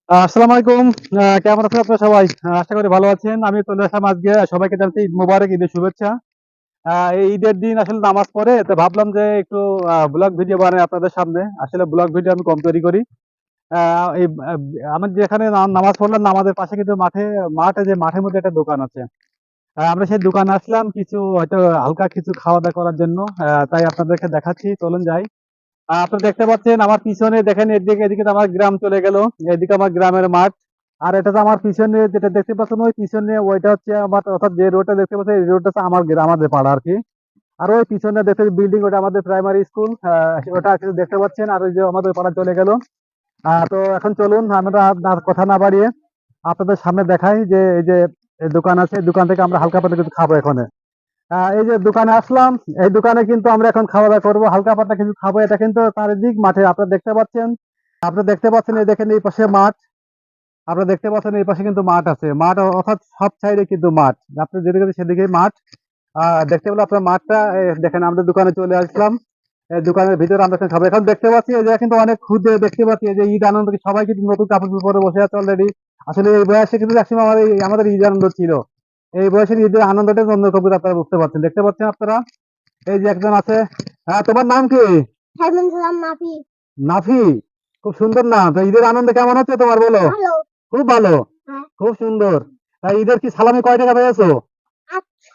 আসসালামু আলাইকুম। কেমন আছেন আপনারা সবাই? আশা করি ভালো আছেন। আমি চলে আসলাম আজকে সবাইকে জানাচ্ছি ঈদ মোবারক, ঈদের শুভেচ্ছা। এই ঈদের দিন আসলে নামাজ পড়ে তো ভাবলাম যে একটু ব্লগ ভিডিও বানাই আপনাদের সামনে। আসলে ব্লগ ভিডিও আমি কম তৈরি করি। এই আমার যেখানে নামাজ পড়লাম, নামাজের পাশে কিন্তু মাঠে যে মাঠের মধ্যে একটা দোকান আছে। আমরা সেই দোকানে আসলাম কিছু হয়তো হালকা কিছু খাওয়া দাওয়া করার জন্য। তাই আপনাদেরকে দেখাচ্ছি, চলুন যাই। আপনারা দেখতে পাচ্ছেন আমার পিছনে, দেখেন এদিকে এদিকে তো আমার গ্রাম চলে গেল। এদিকে আমার গ্রামের মাঠ। আর এটা তো আমার পিছনে যেটা দেখতে পাচ্ছেন, ওই পিছনে ওইটা হচ্ছে আমার, অর্থাৎ যে রোডটা দেখতে পাচ্ছেন এই রোডটা হচ্ছে আমার গ্রাম, আমাদের পাড়া আর কি। আর ওই পিছনে দেখতে বিল্ডিং, ওটা আমাদের প্রাইমারি স্কুল। ওটা কিছু দেখতে পাচ্ছেন, আর ওই যে আমাদের পাড়া চলে গেল। তো এখন চলুন আমরা আর কথা না বাড়িয়ে আপনাদের সামনে দেখাই যে এই যে এই দোকান আছে, এই দোকান থেকে আমরা হালকা পাতলা কিছু খাবো এখানে। এই যে দোকানে আসলাম, এই দোকানে কিন্তু আমরা এখন খাওয়া দাওয়া করবো, হালকা পাতলা কিছু খাবো। এটা কিন্তু চারিদিক মাঠে, আপনারা দেখতে পাচ্ছেন। এই দেখেন এই পাশে মাঠ। আপনারা দেখতে পাচ্ছেন এই পাশে কিন্তু মাঠ আছে, মাঠ অর্থাৎ সব সাইডে কিন্তু মাঠ। আপনি যেদিকে সেদিকে মাঠ। দেখতে পেলে আপনার মাঠটা দেখেন, আমরা দোকানে চলে আসলাম। এই দোকানের ভিতরে আমরা এখন খাবো। এখন দেখতে পাচ্ছি এই যে কিন্তু অনেক ক্ষুদে, দেখতে পাচ্ছি এই যে ঈদ আনন্দ, সবাই কিন্তু নতুন কাপড় চোপড় পরে বসে আছে অলরেডি। আসলে এই বয়সে কিন্তু একসময় আমাদের ঈদ আনন্দ ছিল। এই বয়সের ঈদের আনন্দটা অন্যরকম, আপনারা বুঝতে পারছেন, দেখতে পাচ্ছেন আপনারা। এই যে একজন আছে। হ্যাঁ, তোমার নাম কি? সাইমন সালাম নাফি। নাফি। খুব সুন্দর নাম। তো ঈদের আনন্দ কেমন হচ্ছে তোমার, বলো? ভালো। খুব ভালো। হ্যাঁ। খুব সুন্দর। তা ঈদের কি সালামি কয় টাকা পেয়েছো? আচ্ছা।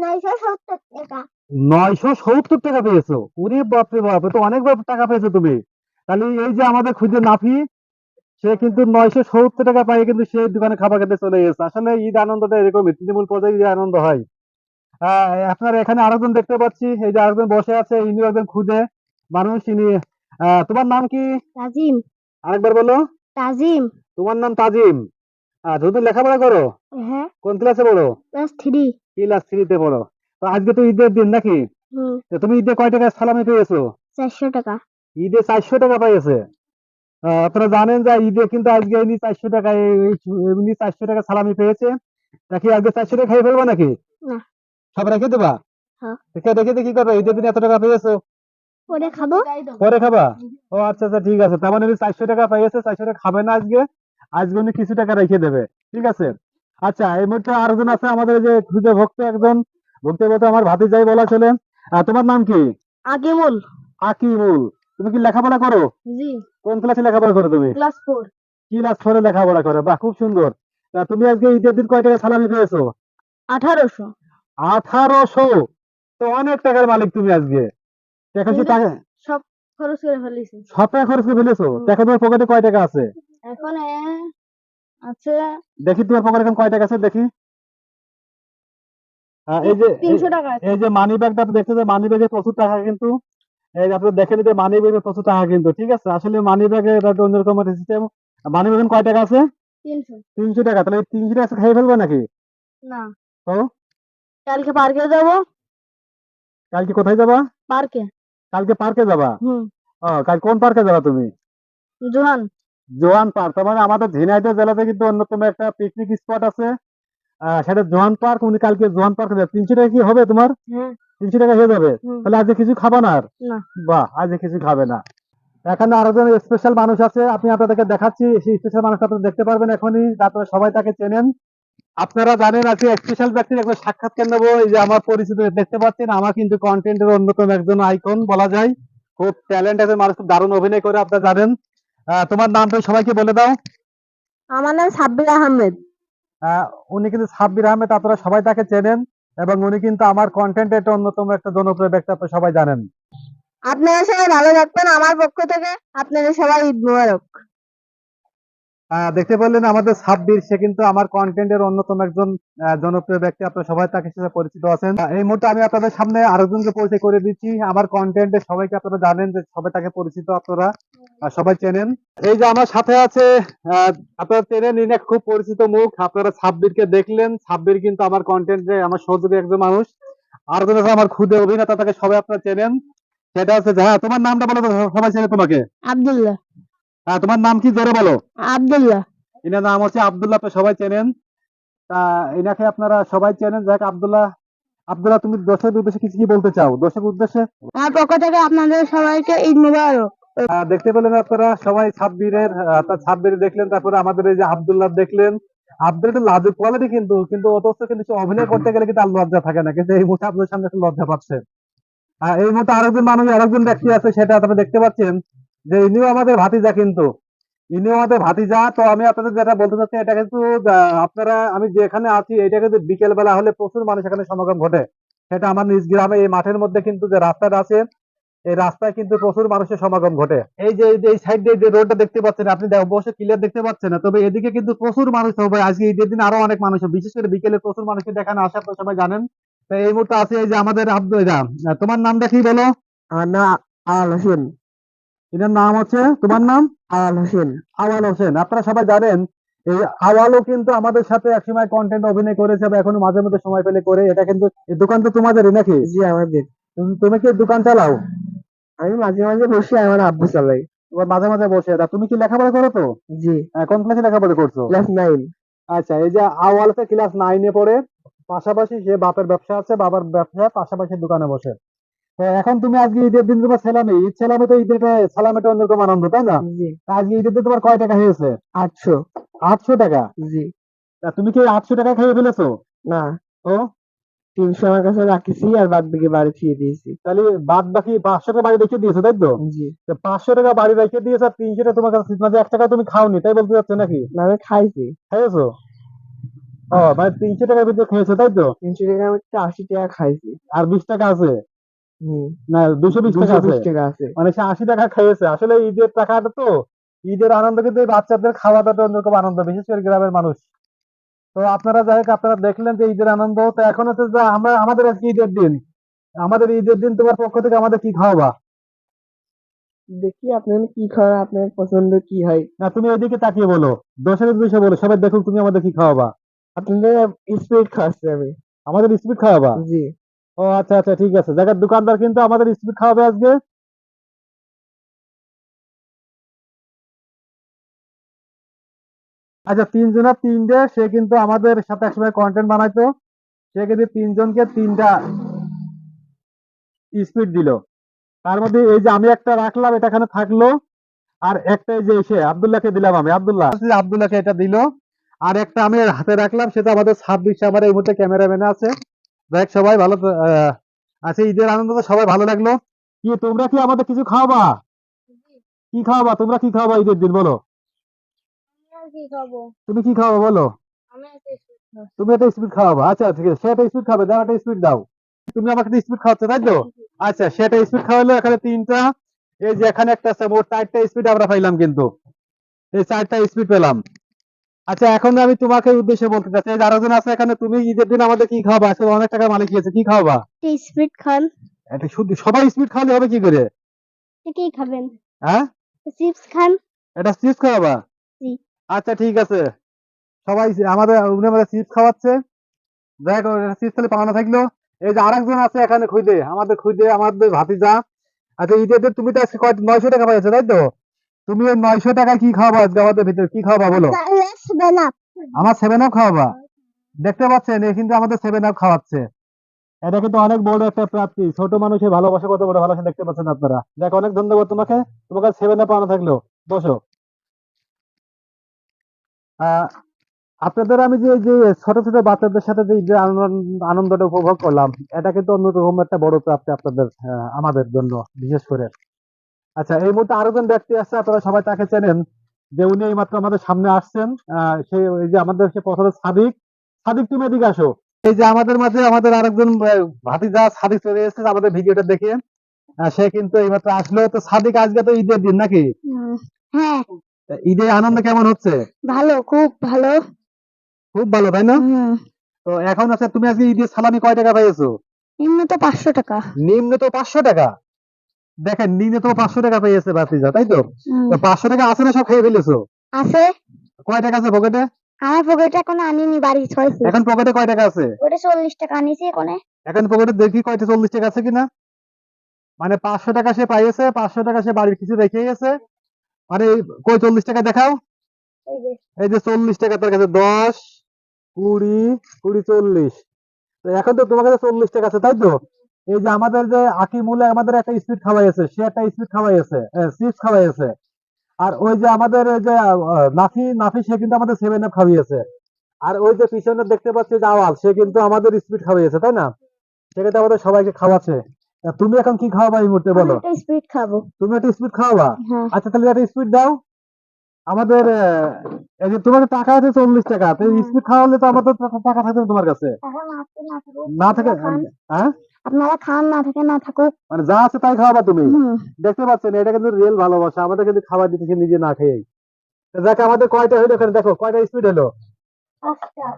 970 টাকা। 970 টাকা পেয়েছো? ওরে বাপরে বাপ, এ তো অনেক টাকা পেয়েছো তুমি। তাহলে এই যে আমাদের খুঁজে নাফি, সে কিন্তু 970 টাকা পাই কিন্তু সে দোকানে খাবার খেতে চলে গেছে। আসলে ঈদ আনন্দটা এরকমই, তৃণমূল পর্যায়ে ঈদ আনন্দ হয়। আপনার এখানে আরেকজন দেখতে পাচ্ছি, এই যে আরেকজন বসে আছে, ইনি একজন খুদে মানুষ, ইনি। তোমার নাম কি? তাজিম। আরেকবার বলো। তাজিম। তোমার নাম তাজিম। তুমি লেখাপড়া করো? হ্যাঁ। কোন ক্লাসে পড়ো? ক্লাস 3। ক্লাস থ্রিতে পড়ো। তো আজকে তো ঈদের দিন নাকি? হুম। তো তুমি ঈদে কয় টাকা সালামি পেয়েছো? 400 টাকা। ঈদে 400 টাকা পেয়েছে। আপনারা জানেন যে ঈদে কিন্তু আজকে এমনি 400 টাকা, এমনি 400 টাকা সালামি পেয়েছে। নাকি আজকে 400 টাকা খাই ফেলবা নাকি? না। সব রেখে দেবা? হ্যাঁ। রেখে কি করবে? ঈদের দিন এত টাকা পেয়েছো, পরে খাবো। পরে খাবা? ও আচ্ছা আচ্ছা, ঠিক আছে। তার মানে উনি 400 টাকা পেয়েছে, 400 টাকা খাবে না আজকে। আজকে উনি কিছু টাকা রেখে দেবে। ঠিক আছে। আচ্ছা, এই মুহূর্তে আরেকজন আছে আমাদের, এই যে খুদে ভক্ত একজন। ভক্ত বলতে আমার ভাতিজাই বলা চলে। তোমার নাম কি? আকিমুল। আকিমুল। তুমি কি লেখাপড়া করো? জি। কোন ক্লাসে লেখাপড়া করো তুমি? ক্লাস 4। ক্লাস 4-এ লেখাপড়া করো, বাহ, খুব সুন্দর। তা তুমি আজকে ঈদের দিন কয় টাকা সালামি পেয়েছো? 1800। 1800? তো অনেক টাকার মালিক তুমি আজকে। এখন কি কিন্তু টাকা সব খরচ করে ফেলেছি। সব টাকা খরচ করে ফেলেছো? তো এখন তোমার পকেটে কয় টাকা আছে? এখন আছে দেখি তোমার পকেটে এখন কয় টাকা আছে, দেখি। এই যে 300 টাকা আছে। এই যে মানি ব্যাগটা আপনি দেখতে, মানি ব্যাগে প্রচুর টাকা কিন্তু। এই যে আপনি দেখেন, যে মানি ব্যাগে প্রচুর টাকা কিন্তু। ঠিক আছে, আসলে মানি ব্যাগে এটা একটা অন্যরকম সিস্টেম। মানি ব্যাগে কয় টাকা আছে? 300। 300 টাকা। তাহলে 300 টাকা খেয়ে ফেলবে নাকি? না। তো কালকে পার্কে যাবো। কালকে কোথায় যাবা? পার্কে। কালকে পার্কে যাবা? হুম। কাল কোন পার্কে যাবা তুমি? জোহান। জোয়ান পার্ক। তার মানে আমাদের ঝিনাইদহ জেলাতে কিন্তু অন্যতম একটা পিকনিক স্পট আছে। সেটা জোয়ান পার্ক। উনি কালকে জোয়ান পার্কে যাবে। 300 টাকা কি হবে তোমার? হ্যাঁ। 300 টাকা হয়ে যাবে? হুম। তাহলে আজকে কিছু খাবা না আর? না। বাহ, আজকে কিছু খাবে না। এখানে আরেকজন স্পেশাল মানুষ আছে, আমি আপনাদেরকে দেখাচ্ছি। সেই স্পেশাল মানুষটা আপনারা দেখতে পারবেন এখনই, তারপরে সবাই তাকে চেনেন। আপনারা জানেন আজকে স্পেশাল ব্যক্তির একজন সাক্ষাৎকার নেবো। এই যে আমার পরিচিত দেখতে পাচ্ছেন, আমার কিন্তু কন্টেন্টের অন্যতম একজন আইকন বলা যায়। খুব ট্যালেন্ট আছে মানুষ, খুব দারুণ অভিনয় করে, আপনারা জানেন। তোমার নামটা সবাইকে বলে দাও। আমার নাম সাব্বির আহমেদ। আহ, উনি কিন্তু সাব্বির আহমেদ, আপনারা সবাই তাকে চেনেন। এবং উনি কিন্তু আমার কন্টেন্টের একটা অন্যতম একটা জনপ্রিয় ব্যক্তি, আপনারা সবাই জানেন। আপনারা সবাই ভালো থাকবেন আমার পক্ষ থেকে। আপনারা সবাই ঈদ মোবারক। দেখতে পেলেন আমাদের সাব্বির, সে কিন্তু আমার কন্টেন্টের অন্যতম একজন জনপ্রিয় ব্যক্তি, আপনারা সবাই তাকে সাথে পরিচিত আছেন। এই মুহূর্তে আমি আপনাদের সামনে আরেকজনকে পরিচয় করে দিচ্ছি। আমার কন্টেন্টে সবাইকে আপনারা জানেন, যে সবাই তাকে পরিচিত, আপনারা সবাই চেনেন। এই যে আমার সাথে আছে, আহ, আপনারা চেনেন, ইনি এক খুব পরিচিত মুখ। আপনারা সাব্বিরকে দেখলেন, সাব্বির কিন্তু আমার কন্টেন্টে আমার সহযোগী একজন মানুষ। আরেকজন আছে আমার খুদে অভিনেতা, তাকে সবাই আপনারা চেনেন। সেটা হচ্ছে, হ্যাঁ, তোমার নামটা বলো তো, সবাই চেনে তোমাকে। আব্দুল্লাহ। তোমার নাম কি, জোরে বলো। আব্দুল্লাহ। এনার নাম হচ্ছে আব্দুল্লাহ, আপনি সবাই চেনেন। তা এনাকে আপনারা সবাই চেনেন। যাক, আব্দুল্লাহ। আব্দুল্লাহ, তুমি দর্শকের উদ্দেশ্যে কিছু কি বলতে চাও, দর্শকের উদ্দেশ্যে? আমার পক্ষ থেকে আপনাদের সবাইকে ঈদ মোবারক। দেখতে পেলেন আপনারা সবাই সাব্বিরের সাব্বির দেখলেন, তারপরে আমাদের এই যে আব্দুল্লাহ দেখলেন। আব্দুল একটু লাজুক কোয়ালিটি, কিন্তু অথচ কিন্তু সে অভিনয় করতে গেলে কিন্তু আর লজ্জা থাকে না, কিন্তু এই মুহূর্তে আপনাদের সামনে একটু লজ্জা পাচ্ছে। এই মুহূর্তে আরেকজন ব্যক্তি আছে, সেটা আপনারা দেখতে পাচ্ছেন যে ইনিও আমাদের ভাতিজা, কিন্তু ইনিও আমাদের ভাতিজা। তো আমি আপনাদের যেটা বলতে চাচ্ছি, এটা কিন্তু আপনারা, আমি যেখানে আছি এটা কিন্তু বিকেল বেলা হলে প্রচুর মানুষ এখানে সমাগম ঘটে। সেটা আমার নিজ গ্রামে এই মাঠের মধ্যে কিন্তু যে রাস্তাটা আছে, এই রাস্তায় কিন্তু প্রচুর মানুষের সমাগম ঘটে। এই সাইড দিয়ে যে রোডটা দেখতে পাচ্ছেন আপনি, অবশ্যই ক্লিয়ার দেখতে পাচ্ছেন না, তবে এদিকে কিন্তু প্রচুর মানুষ হবে। আজকে ঈদের দিন আরো অনেক মানুষ হবে, বিশেষ করে বিকেলে প্রচুর মানুষকে দেখানো আসে, আপনারা সবাই জানেন। তো এই মুহূর্তে আছে এই যে আমাদের আব্দুল, তোমার নামটা কি বলো? আমার নাম আল হোসেন। এটার নাম হচ্ছে, তোমার নাম? আল হোসেন। আওয়াল হোসেন। আপনারা সবাই জানেন এই আওয়ালও কিন্তু আমাদের সাথে একসময় কন্টেন্ট অভিনয় করেছে, বা এখনো মাঝে মধ্যে সময় পেলে করে। এটা কিন্তু এই দোকান তো তোমাদেরই নাকি? জি আমাদের। তুমি কি দোকান চালাও? আমি মাঝে মাঝে বসে আমার আব্বু চালাই। তোমার মাঝে মাঝে বসে। তুমি কি লেখাপড়া করো তো? জি। কোন ক্লাসে লেখাপড়া করছো? ক্লাস 9। আচ্ছা, এই যে আওয়াল আছে ক্লাস 9-এ পড়ে, পাশাপাশি সে বাপের ব্যবসা আছে, বাবার ব্যবসা, পাশাপাশি দোকানে বসে। তো এখন তুমি আজকে ঈদের দিন তোমার সালামি, ঈদ সালামে তো ঈদের সালামিটা অন্যরকম আনন্দ, তাই না? জি। তা আজকে ঈদের দিন তোমার কয় টাকা হয়েছে? 800। 800 টাকা? জি। তা তুমি কি 800 টাকা খেয়ে ফেলেছো? না, তো 300 আমার কাছে রাখিছি আর বাদ বাকি বাড়ি ফিরিয়ে দিয়েছি। তাহলে বাদ বাকি 500 টাকা বাড়ি রেখে দিয়েছো, তাই তো? জি। তো 500 টাকা বাড়ি রেখে দিয়েছো, আর 300 টাকা তোমার কাছে, মাঝে 1 টাকা তুমি খাওনি, তাই বলতে চাচ্ছ নাকি? না, আমি খাইছি। খেয়েছো? মানে 300 টাকার ভিতরে খেয়েছো, তাই তো? 300 টাকা আমি 80 টাকা খাইছি। আর 20 টাকা আছে? হুম। না, 220 টাকা আছে। 220 টাকা আছে। মানে সে 80 টাকা খেয়েছে। আসলে ঈদের টাকাটা তো, ঈদের আনন্দ কিন্তু এই বাচ্চাদের খাওয়া দাওয়াটা অন্যরকম আনন্দ, বিশেষ করে গ্রামের মানুষ। তো আপনারা যাই হোক, আপনারা দেখলেন যে ঈদের আনন্দ। তো এখন হচ্ছে যে আমাদের আজকে ঈদের দিন, আমাদের ঈদের দিন তোমার পক্ষ থেকে আমাদের কি খাওয়াবা? দেখি আপনার কি খাওয়া, আপনার পছন্দ কি হয়। না, তুমি এদিকে তাকিয়ে বলো, দর্শকের উদ্দেশ্যে বলো, সবাই দেখুক তুমি আমাদের কি খাওয়াবা। আপনাদের স্পিড খাওয়াচ্ছি আমি। আমাদের স্পিড খাওয়াবা? জি। ও আচ্ছা আচ্ছা, ঠিক আছে। জায়গার দোকানদার কিন্তু আমাদের স্পিড খাওয়াবে আজকে। আচ্ছা, 3 জনের 3 ডে, সে কিন্তু আমাদের সাথে একসময় কন্টেন্ট বানাইতো। সে কিন্তু 3 জনকে 3টা স্পিড দিল। তার মধ্যে এই যে আমি একটা রাখলাম, এটা এখানে থাকলো। আর একটা এই যে এসে আব্দুল্লাহকে দিলাম, আমি আব্দুল্লাহকে এটা দিল। আর একটা আমি হাতে রাখলাম, সেটা আমাদের 26 আমার এই মুহূর্তে ক্যামেরাম্যান আছে। দেখ সবাই ভালো আচ্ছা, ঈদের আনন্দ তো সবাই ভালো লাগলো। কি তোমরা কি আমাদের কিছু খাওয়াবা? কি খাওয়াবা তোমরা, কি খাওয়াবা ঈদের দিন বলো? কি খাবো? তুমি কি খাওয়াবা বলো? আমি একটা স্পিড খাবো। তুমি একটা স্পিড খাওয়াবা, আচ্ছা ঠিক আছে, সে একটা স্পিড খাবে, দাও একটা স্পিড দাও। তুমি আমাকে স্পিড খাওয়াচ্ছ, তাই তো? আচ্ছা, সে একটা স্পিড খাওয়ালো, এখানে 3টা। এই যে এখানে একটা আছে, মোট 4টা স্পিড আমরা পাইলাম, কিন্তু এই 4টা স্পিড পেলাম। আচ্ছা, এখন আমি তোমাকে উদ্দেশ্যে বলতে চাচ্ছি, এই যে আরেকজন আছে এখানে, তুমি ঈদের দিন আমাদের কি খাওয়াবা? আসলে অনেক টাকা মালিক হয়েছে, কি খাওয়াবা? স্পিড খান। এটা শুধু সবাই স্পিড খাওয়ালে হবে কি করে? কি খাবেন? হ্যাঁ, চিপস খান। এটা চিপস খাওয়াবা? জি। আচ্ছা ঠিক আছে, সবাই উনি আমাদের চিপস খাওয়াচ্ছে। দেখ, চিপস তাহলে পাওনা থাকলো। এই যে আরেকজন আছে এখানে, আমাদের ভাতিজা। আচ্ছা, ঈদের দিন তুমি তো আজকে 900 টাকা পাইছো, তাই তো? তুমি ওই 900 টাকায় কি খাওয়াবা আজকে আমাদের ভিতরে, কি খাওয়াবা বলো? আমার 7 আপ খাওয়াবা? দেখতে পাচ্ছেন, এ কিন্তু আমাদের 7 আপ খাওয়াচ্ছে। এটা কিন্তু অনেক বড় একটা প্রাপ্তি, ছোট মানুষের ভালোবাসা, কত বড় ভালোবাসা দেখতে পাচ্ছেন আপনারা। দেখ, অনেক ধন্যবাদ তোমাকে। তোমার 7 আপ পাওনা থাকলো। বসো। আহ আপনাদের আমি যে যে ছোট ছোট বাচ্চাদের সাথে যে ঈদের আনন্দটা উপভোগ করলাম, এটা কিন্তু অন্যরকম একটা বড় প্রাপ্তি আপনাদের, আমাদের জন্য বিশেষ করে। আচ্ছা, এই মুহূর্তে আরেকজন ব্যক্তি আছে, আপনারা সবাই তাকে চেনেন, যে উনি এইমাত্র আমাদের সামনে আসছেন। সে এই যে আমাদের সে পছন্দের সাদিক। সাদিক, তুমি এদিকে আসো। এই যে আমাদের মাঝে আমাদের আরেকজন ভাতিজা সাদিক চলে এসেছে আমাদের ভিডিওটা দেখে। সে কিন্তু এইমাত্র আসলো। তো সাদিক, আজকে তো ঈদের দিন নাকি? হ্যাঁ। ঈদের আনন্দ কেমন হচ্ছে? ভালো, খুব ভালো। খুব ভালো, তাই না? তো এখন আচ্ছা, তুমি আজকে ঈদের সালামি কয় টাকা পেয়েছো? নিম্ন তো 500 টাকা। নিম্ন তো 500 টাকা। দেখেন, নিম্ন তো 500 টাকা পেয়েছে ভাতিজা, তাই তো? তো 500 টাকা আছে না, সব খেয়ে ফেলেছো? আছে। কয় টাকা আছে পকেটে? আমার পকেটে এখন আনিনি, বাড়ি ছয়ছে। এখন পকেটে কয় টাকা আছে? ওটা 40 টাকা আনিছি এখন। এখন পকেটে দেখি কয়টা 40 টাকা আছে কিনা। মানে 500 টাকা সে পাইয়েছে, 500 টাকা সে বাড়ির কিছু রেখে গেছে। মানে কই 40 টাকা দেখাও। এই যে এই যে 40 টাকা তার কাছে, 10, 20, 20, 40। তো এখন তো তোমার কাছে 40 টাকা আছে, তাই তো? এই যে আমাদের যে আকিমুলে আমাদের একটা স্পিড খাওয়াইছে, সে একটা স্পিড খাওয়াইছে, চিপস খাওয়াইছে। আর ওই যে আমাদের ওই যে নাফি নাফি সে কিন্তু আমাদের 7 আপ খাওয়িয়েছে। আর ওই যে পিছনে দেখতে পাচ্ছি যে আওয়াজ, সে কিন্তু আমাদের স্পিড খাওয়িয়েছে, তাই না? সে কিন্তু আমাদের সবাইকে খাওয়াচ্ছে। তুমি এখন কি খাওয়াবা এই মুহূর্তে আমি বলো? একটা স্পিড খাবো। তুমি একটা স্পিড খাওয়াবা? হ্যাঁ। আচ্ছা তাহলে একটা স্পিড দাও আমাদের। এই যে তোমার টাকা আছে 40 টাকা, তো হ্যাঁ। স্পিড খাওয়ালে তো আমাদের টাকা থাকবে না তোমার কাছে। এখন আছে না থাকুক, না থাকে, আপনারা খান। হ্যাঁ, আপনারা খান, না থাকে না থাকুক। মানে যা আছে তাই খাওয়াবা তুমি। হুম। দেখতে পাচ্ছেন এটা কিন্তু রিয়েল ভালোবাসা, আমাদের কিন্তু খাবার দিতেছে নিজে না খেয়ে। যাকে আমাদের কয়টা হলো এখানে দেখো, কয়টা স্পিড হলো, পাঁচটা।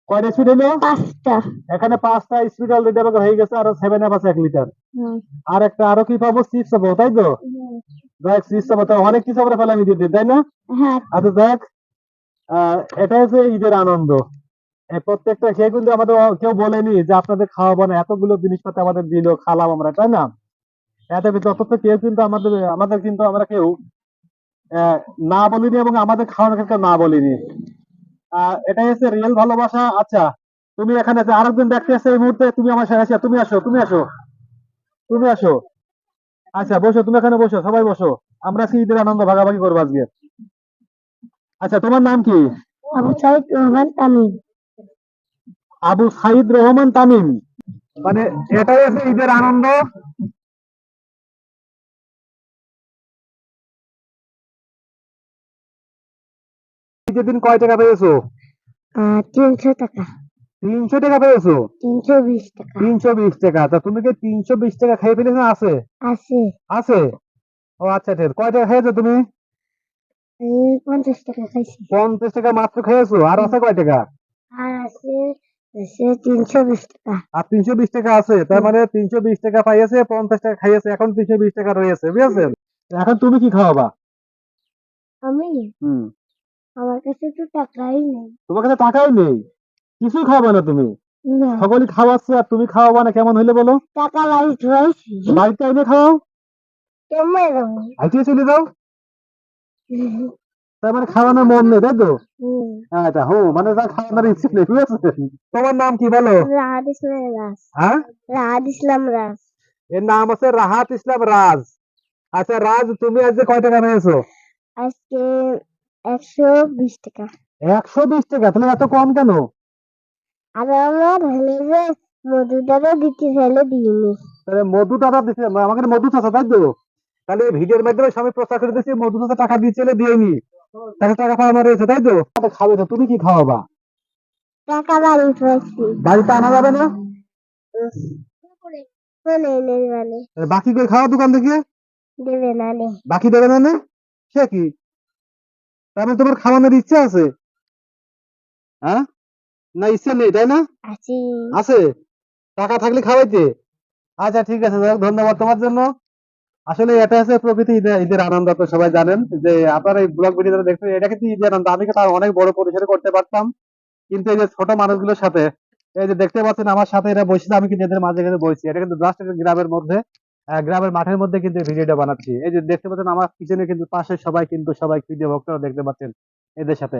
কয়টা স্পিড হলো? পাঁচটা। এখানে 5টা স্পিড অলরেডি আমাদের হয়ে গেছে, আরো 7 আপ আছে 1 লিটার। হুম। আর একটা আরো কি পাবো, চিপস পাবো, তাই তো? হুম। দেখ চিপস পাবো, তো অনেক কিছু আমরা ফেলে আমি দিতে, তাই না? হ্যাঁ। আচ্ছা দেখ, এটা হচ্ছে ঈদের আনন্দ। এই প্রত্যেকটা সে কিন্তু আমাদের কেউ বলেনি যে আপনাদের খাওয়াবো না, এতগুলো জিনিসপাতি আমাদের দিল, খালাম আমরা, তাই না? এত কিন্তু অথচ কেউ কিন্তু আমাদের আমাদের কিন্তু আমরা কেউ আহ, না বলিনি, এবং আমাদের খাওয়ানোর ক্ষেত্রে না বলিনি। এটাই হচ্ছে রিয়েল ভালোবাসা। আচ্ছা তুমি এখানে যে আরেকজন ব্যক্তি আছে এই মুহূর্তে, তুমি আমার সাথে আসো, তুমি আসো, তুমি আসো, তুমি আসো। আচ্ছা বসো, তুমি এখানে বসো, সবাই বসো। আমরা আজকে ঈদের আনন্দ ভাগাভাগি করবো আজকে। আচ্ছা তোমার নাম কি? আবু সাইদ রহমান তামিম। আবু সাইদ রহমান তামিম। মানে এটাই হচ্ছে ঈদের আনন্দ। ঈদের দিন কয় টাকা পেয়েছো? 300 টাকা। 300 টাকা পেয়েছো? 320 টাকা। 320 টাকা? তা তুমি কি 320 টাকা খেয়ে ফেলেছো না আছে? আছে। আছে। ও আচ্ছা ঠিক, কয় টাকা খেয়েছো তুমি? আমি 50 টাকা খাইছি। 50 টাকা মাত্র খেয়েছো, আর আছে কয় টাকা? আর আছে, আছে 320 টাকা। আর 320 টাকা আছে, তার মানে 320 টাকা পাইয়েছে, 50 টাকা খাইয়েছে, এখন 320 টাকা রয়েছে, বুঝেছেন? এখন তুমি কি খাওয়াবা? আমি, হুম। আমার কাছে তো টাকাই নেই। তোমার কাছে টাকাই নেই, কিছুই খাওয়াবে না তুমি? না, সকলে খাওয়াচ্ছে আর তুমি খাওয়াবা না, কেমন হইলে বলো? টাকা বাড়ি ধরেছি। বাড়িতে এনে খাও, কেমন যাবো? হাইটিয়ে চলে যাও। তার মানে খাওয়ানোর মন নেই, তাই তো? হুম। আচ্ছা হো, মানে তার খাওয়ানোর ইচ্ছে নেই, ঠিক আছে। তোমার নাম কি বলো? রাহাত ইসলাম রাজ। হ্যাঁ, রাহাত ইসলাম রাজ। এর নাম আছে রাহাত ইসলাম রাজ। আচ্ছা রাজ, তুমি আজকে কয় টাকা পেয়েছো? আজকে 120 টাকা। 120 টাকা? তাহলে এত কম কেন? আর আমার হলে যে মধুটারও দিতে ফেলে দিইনি। তাহলে মধু দাদা দিচ্ছে আমাকে, মধু চাচা, তাই তো? তাহলে ভিডিওর মাধ্যমে সবাই প্রচার করে দিচ্ছি মধু চাচা টাকা দিয়ে চলে দিয়েনি, তাকে টাকা পাওয়া রয়েছে, তাই তো? খাবে তো, তুমি কি খাওয়াবা? টাকা বাড়ি ধরেছি। বাড়িতে আনা যাবে না? মানে নেই মানে বাকি করে খাওয়া দোকান থেকে, দেবে না নে। বাকি দেবে না নে? সে কি, তার মানে তোমার খাওয়ানোর ইচ্ছা আছে? হ্যাঁ, না ইচ্ছা নেই, তাই না? আছি। আছে, টাকা থাকলে খাওয়াইতে। আচ্ছা ঠিক আছে, যাই হোক, ধন্যবাদ তোমার জন্য। আসলে এটা হচ্ছে প্রকৃতি, ঈদের ঈদের আনন্দ। তো সবাই জানেন যে আপনারা এই ব্লগ ভিডিও দেখছেন, এটা কিন্তু ঈদের আনন্দ। আমি কিন্তু আরো অনেক বড় পরিসরে করতে পারতাম, কিন্তু এই যে ছোট মানুষগুলোর সাথে, এই যে দেখতে পাচ্ছেন আমার সাথে এরা বসেছে, আমি কিন্তু এদের মাঝে কিন্তু বসছি। এটা কিন্তু জাস্ট একটা গ্রামের মধ্যে, গ্রামের মাঠের মধ্যে কিন্তু ভিডিওটা বানাচ্ছি। এই যে দেখতে পাচ্ছেন আমার পিছনে কিন্তু পাশে সবাই কিন্তু সবাই ভিডিও ভক্তরা দেখতে পাচ্ছেন এদের সাথে।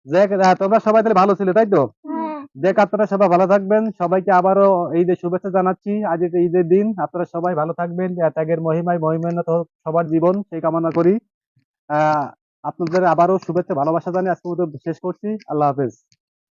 দেখ তোমরা সবাই তাহলে ভালো ছিল, তাই তো? হ্যাঁ। দেখ আপনারা সবাই ভালো থাকবেন, সবাইকে আবারও ঈদের শুভেচ্ছা জানাচ্ছি। আজ এটা ঈদের দিন, আপনারা সবাই ভালো থাকবেন, ত্যাগের মহিমায় মহিমান্বিত হোক সবার জীবন, সেই কামনা করি। আপনাদের আবারও শুভেচ্ছা ভালোবাসা জানিয়ে আজকের মতো শেষ করছি। আল্লাহ হাফেজ।